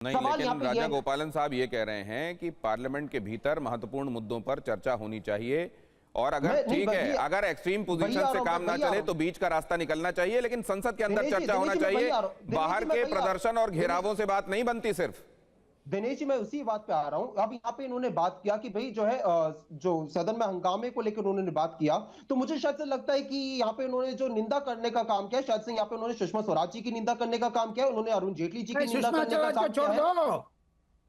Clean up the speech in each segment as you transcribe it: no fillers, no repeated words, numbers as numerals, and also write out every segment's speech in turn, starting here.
नहीं, लेकिन राजा गोपालन साहब ये कह रहे हैं कि पार्लियामेंट के भीतर महत्वपूर्ण मुद्दों पर चर्चा होनी चाहिए और अगर ठीक है, अगर एक्सट्रीम पोजीशन से काम ना चले तो बीच का रास्ता निकलना चाहिए, लेकिन संसद के अंदर चर्चा होना चाहिए। बाहर के प्रदर्शन और घेरावों से बात नहीं बनती। सिर्फ दिनेश जी, मैं उसी बात पे आ रहा हूं। अब यहाँ पे इन्होंने बात किया कि भाई जो है जो सदन में हंगामे को लेकर उन्होंने बात किया, तो मुझे शायद से लगता है कि यहाँ पे उन्होंने जो निंदा करने का काम किया, शायद से यहाँ पे उन्होंने सुषमा स्वराज जी की निंदा करने का काम किया, उन्होंने अरुण जेटली जी की निंदा करने का काम किया है।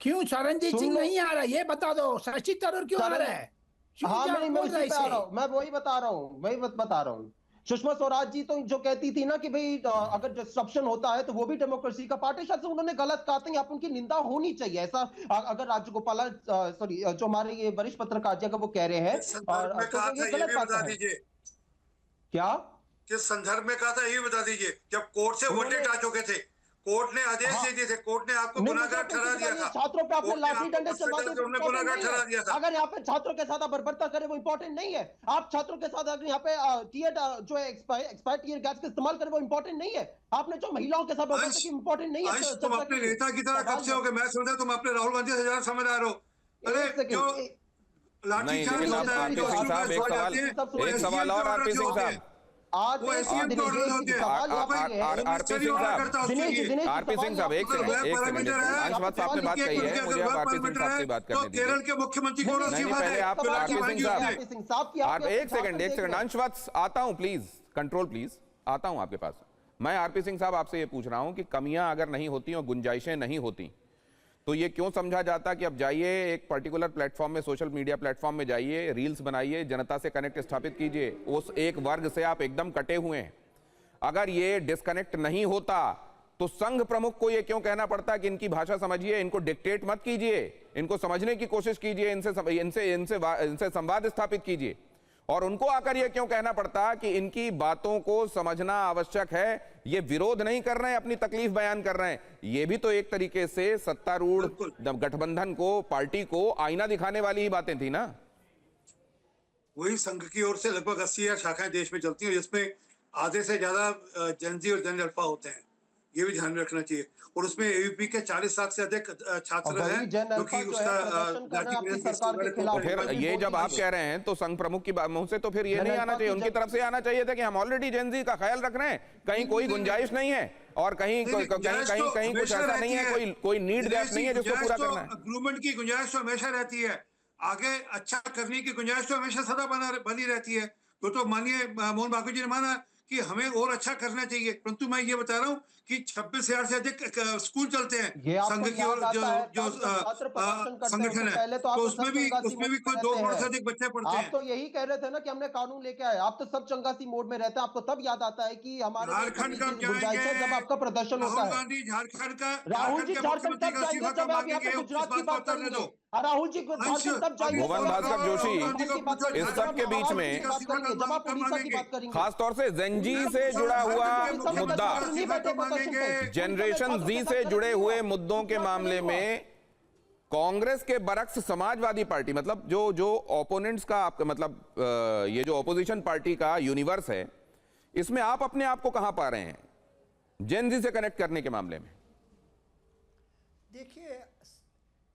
क्यों चरणजीत सिंह नहीं आ रहा, ये बता दो। शशि थरूर क्यों आ रहा है? हाँ, मैं उसी पे आ रहा हूँ, मैं वही बता रहा हूँ। सुषमा स्वराज जी तो जो कहती थी ना कि भाई अगर डिस्ट्रप्शन होता है तो वो भी डेमोक्रेसी का पार्ट है, शायद से उन्होंने गलत कहा था, आप उनकी निंदा होनी चाहिए। ऐसा अगर राजगोपाल सॉरी जो हमारे ये वरिष्ठ पत्रकार जी अगर वो कह रहे हैं और तो ये गलत बात है। क्या किस संदर्भ में कहा था ये बता दीजिए। जब कोर्ट से वर्डिक्ट आ चुके थे, कोर्ट ने आदेश दे दिए थे, कोर्ट ने आपको गुनाहगार ठहरा दिया था। छात्रों पे आपने लाठी डंडे चलवा दिए, गुनाहगार ठहरा दिया था। अगर यहाँ पे छात्रों के साथ आप बर्बरता करें वो इंपॉर्टेंट नहीं है। आप छात्रों के साथ अगर यहाँ पे टीयर जो है एक्सपायर्ड टीयर गैस का इस्तेमाल करें वो इंपॉर्टेंट नहीं है। आपने जो महिलाओं के साथ बर्बरता की इंपॉर्टेंट नहीं है। तुम अपने नेता की तरह कब से हो गए? मैं समझा तुम अपने राहुल गांधी से ज्यादा समझदार हो। अरे क्यों लाठीचार्ज होता है? एक सवाल और आरपी सिंह साहब, आरपी सिंह साहब एक सेकंड अंशवत साहब ने बात कही है, मुझे आप आरपी सिंह साहब से बात करने दीजिए। केरल के मुख्यमंत्री को पहले आप आरपी सिंह साहब एक सेकंड अंशवत आता हूं, प्लीज कंट्रोल प्लीज, आता हूं आपके पास। मैं आरपी सिंह साहब आपसे ये पूछ रहा हूं कि कमियां अगर नहीं होती और गुंजाइशें नहीं होती तो ये क्यों समझा जाता कि अब जाइए एक पर्टिकुलर प्लेटफॉर्म में, सोशल मीडिया प्लेटफॉर्म में जाइए, रील्स बनाइए, जनता से कनेक्ट स्थापित कीजिए। उस एक वर्ग से आप एकदम कटे हुए हैं। अगर ये डिस्कनेक्ट नहीं होता तो संघ प्रमुख को ये क्यों कहना पड़ता कि इनकी भाषा समझिए, इनको डिक्टेट मत कीजिए, इनको समझने की कोशिश कीजिए, इनसे संवाद स्थापित कीजिए। और उनको आकर यह क्यों कहना पड़ता कि इनकी बातों को समझना आवश्यक है, ये विरोध नहीं कर रहे हैं, अपनी तकलीफ बयान कर रहे हैं। ये भी तो एक तरीके से सत्तारूढ़ गठबंधन को, पार्टी को आईना दिखाने वाली ही बातें थी ना। वही संघ की ओर से लगभग 80 शाखाएं देश में चलती हैं, जिसमें आधे से ज्यादा जनजी और जन अल्फा होते हैं। ये भी ध्यान में रखना चाहिए। और उसमें एबीपी के 40 लाख से अधिक छात्र हैं जो कि उसका फिर ये जब आप कह रहे हैं तो संघ प्रमुख की मुंह से तो फिर ये नहीं आना चाहिए, उनकी तरफ से आना चाहिए था कि हम ऑलरेडी जेनजी का ख्याल रख रहे हैं, कहीं कोई गुंजाइश नहीं है और कहीं कुछ ऐसा नहीं है, कोई नीड गैप नहीं है जिसको पूरा करना है। इम्प्रूवमेंट की गुंजाइश तो हमेशा रहती है, आगे अच्छा करने की गुंजाइश तो हमेशा सदा बनी रहती है। तो मानिए मोहन भागवत जी ने माना कि हमें और अच्छा करना चाहिए, परंतु मैं ये बता रहा हूँ कि 26,000 से अधिक स्कूल चलते हैं संघ की ओर जो संगठन है, तो उसमें भी कोई 2 करोड़ से अधिक बच्चे पढ़ते हैं। आप तो यही कह रहे थे ना कि हमने कानून लेके आए, आप तो सब चंगासी मोड में रहते हैं। आपको तब याद आता है कि हमारे झारखंड का जब आपका प्रदर्शन होता है। राहुल गांधी झारखंड का, राहुल जी झारखंड तब जाएंगे जब आप यहाँ पे गुजरात की बात करेंगे। राहुल जी को तब जाएंगे। भुवन भास्कर जोशी इस सब के बीच में जब आप उड़ीसा की बात करेंगे, खासतौर से जेनजी से जुड़ा हुआ मुद्दा, जनरेशन जी से जुड़े हुए मुद्दों के मामले में कांग्रेस के बरक्स समाजवादी पार्टी, मतलब जो ओपोनेंट्स का आपका मतलब ये जो ऑपोजिशन पार्टी का यूनिवर्स है, इसमें आप अपने आप को कहां पा रहे हैं जेनजी से कनेक्ट करने के मामले में?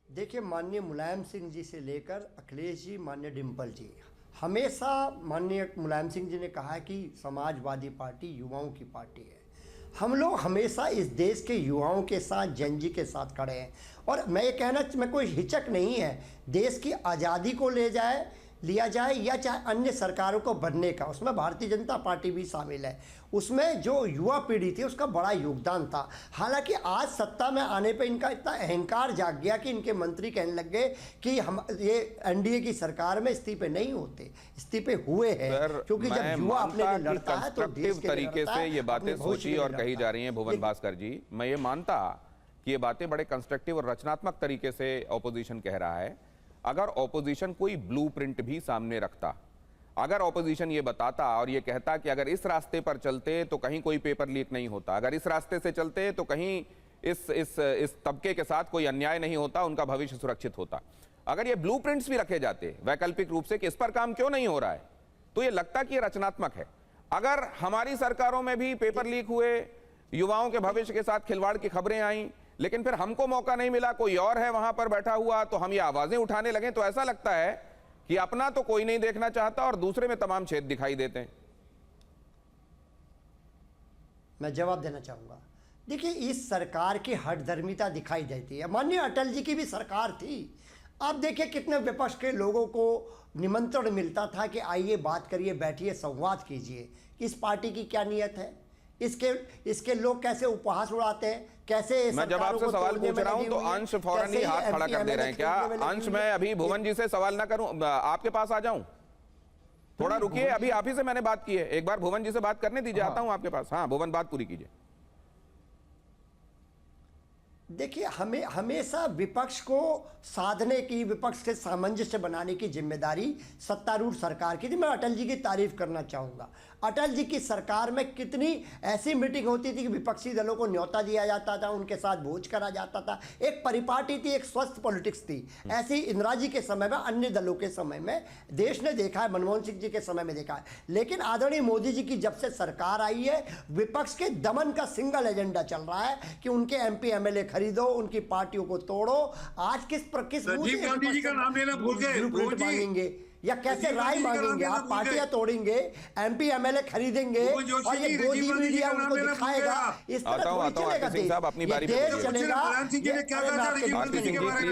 देखिए माननीय मुलायम सिंह जी से लेकर अखिलेश जी, माननीय डिम्पल जी, हमेशा माननीय मुलायम सिंह जी ने कहा है कि समाजवादी पार्टी युवाओं की पार्टी है। हम लोग हमेशा इस देश के युवाओं के साथ, जनजी के साथ खड़े हैं। और मैं ये कहना, मैं कोई हिचक नहीं है, देश की आज़ादी को लिया जाए या चाहे अन्य सरकारों को बनने का, उसमें भारतीय जनता पार्टी भी शामिल है। उसमें जो युवा पीढ़ी थी उसका बड़ा योगदान था। हालांकि आज सत्ता में आने पे इनका इतना अहंकार जाग गया कि इनके मंत्री कहने लग गए कि हम ये एनडीए की सरकार में इस्तीफे नहीं होते, इस्तीफे हुए हैं। क्योंकि जब युवा अपने लिए लड़ता है तो देश के तरीके से ये बातें सोची और कही जा रही हैं। भुवन भास्कर जी, मैं ये मानता कि ये बातें बड़े कंस्ट्रक्टिव और रचनात्मक तरीके से ऑपोजिशन कह रहा है। अगर ऑपोजिशन कोई ब्लूप्रिंट भी सामने रखता, अगर ऑपोजिशन ये बताता और ये कहता कि अगर इस रास्ते पर चलते तो कहीं कोई पेपर लीक नहीं होता, अगर इस रास्ते से चलते तो कहीं इस तबके के साथ कोई अन्याय नहीं होता, उनका भविष्य सुरक्षित होता, अगर ये ब्लूप्रिंट्स भी रखे जाते वैकल्पिक रूप से कि इस पर काम क्यों नहीं हो रहा है, तो ये लगता कि ये रचनात्मक है। अगर हमारी सरकारों में भी पेपर लीक हुए, युवाओं के भविष्य के साथ खिलवाड़ की खबरें आई, लेकिन फिर हमको मौका नहीं मिला, कोई और है वहां पर बैठा हुआ, तो हम ये आवाजें उठाने लगे, तो ऐसा लगता है कि अपना तो कोई नहीं देखना चाहता और दूसरे में तमाम छेद दिखाई देते हैं। मैं जवाब देना चाहूँगा। देखिए, इस सरकार की हठधर्मिता दिखाई देती है। माननीय अटल जी की भी सरकार थी। आप देखिए कितने विपक्ष के लोगों को निमंत्रण मिलता था कि आइए बात करिए, बैठिए, संवाद कीजिए। इस पार्टी की क्या नियत है? इसके लोग कैसे उपहास उड़ाते हैं, कैसे मैं जब आपसे सवाल पूछ रहा हूं तो अंश फौरन ही हाथ खड़ा कर दे रहे हैं। क्या अंश, मैं अभी भुवन जी से सवाल ना करूं, आपके पास आ जाऊं? थोड़ा रुकिए, अभी आप ही से मैंने बात की है, एक बार भुवन जी से बात करने दीजिए, आता हूं आपके पास। हाँ भुवन, बात पूरी कीजिए। देखिए, हमें हमेशा विपक्ष को साधने की, विपक्ष के सामंजस्य बनाने की जिम्मेदारी सत्तारूढ़ सरकार की थी। मैं अटल जी की तारीफ करना चाहूँगा। अटल जी की सरकार में कितनी ऐसी मीटिंग होती थी कि विपक्षी दलों को न्योता दिया जाता था, उनके साथ भोज करा जाता था। एक परिपाटी थी, एक स्वस्थ पॉलिटिक्स थी। ऐसी इंदिरा जी के समय में, अन्य दलों के समय में देश ने देखा है, मनमोहन सिंह जी के समय में देखा है। लेकिन आदरणीय मोदी जी की जब से सरकार आई है, विपक्ष के दमन का सिंगल एजेंडा चल रहा है कि उनके MP MLA खरीदो, उनकी पार्टियों को तोड़ो। आज किस राजीव गांधी जी का नाम लेना भूल गए मांगेंगे या कैसे राय मांगेंगे? आप पार्टियां तोड़ेंगे, MP MLA खरीदेंगे और ये गोदी मीडिया उनको दिखाएगा। इस तरह थोड़ी चलेगा देश। अपनी बारी में देश चलेगा।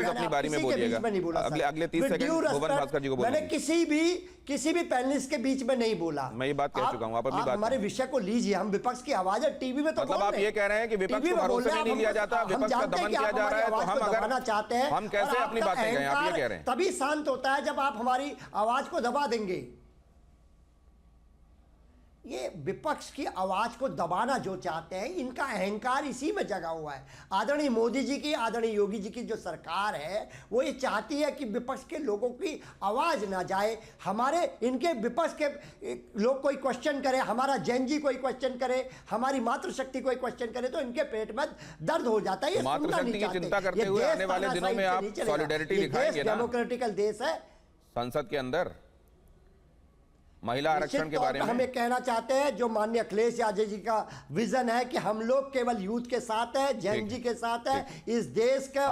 अपनी बारी में बोलिएगा। अगले 30 सेकंड भुवन भास्कर जी को बोलिए। मैंने किसी भी पैनलिस्ट के बीच में नहीं बोला। मैं ये बात कह चुका हूं, आप अपनी बात हमारे विषय को लीजिए। हम विपक्ष की आवाज है, टीवी में तो मतलब आप ये कह रहे हैं कि विपक्ष को भरोसे में नहीं लिया जाता, विपक्ष का दमन किया जा रहा है, तो हम अगर चाहते हैं, हम कैसे अपनी बातें कहें? आप ये कह रहे हैं तभी शांत होता है जब आप हमारी आवाज को दबा देंगे। ये विपक्ष की आवाज को दबाना जो चाहते हैं, इनका अहंकार इसी में जगा हुआ है। आदरणीय मोदी जी की, आदरणीय योगी जी की जो सरकार है, वो ये चाहती है कि विपक्ष के लोगों की आवाज ना जाए। हमारे इनके विपक्ष के लोग कोई क्वेश्चन करे, हमारा जैन जी कोई क्वेश्चन करे, हमारी मातृशक्ति कोई क्वेश्चन करे, तो इनके पेट में दर्द हो जाता है। ये मातृशक्ति की चिंता करते हुए आने वाले दिनों में आप सॉलिडेरिटी दिखाएंगे ना? डेमोक्रेटिकल देश है। संसद के अंदर महिला आरक्षण के बारे में हमें कहना चाहते हैं, जो माननीय अखिलेश यादव जी का विजन है कि हम लोग केवल यूथ के साथ है, जैन जी के साथ है, इस देश का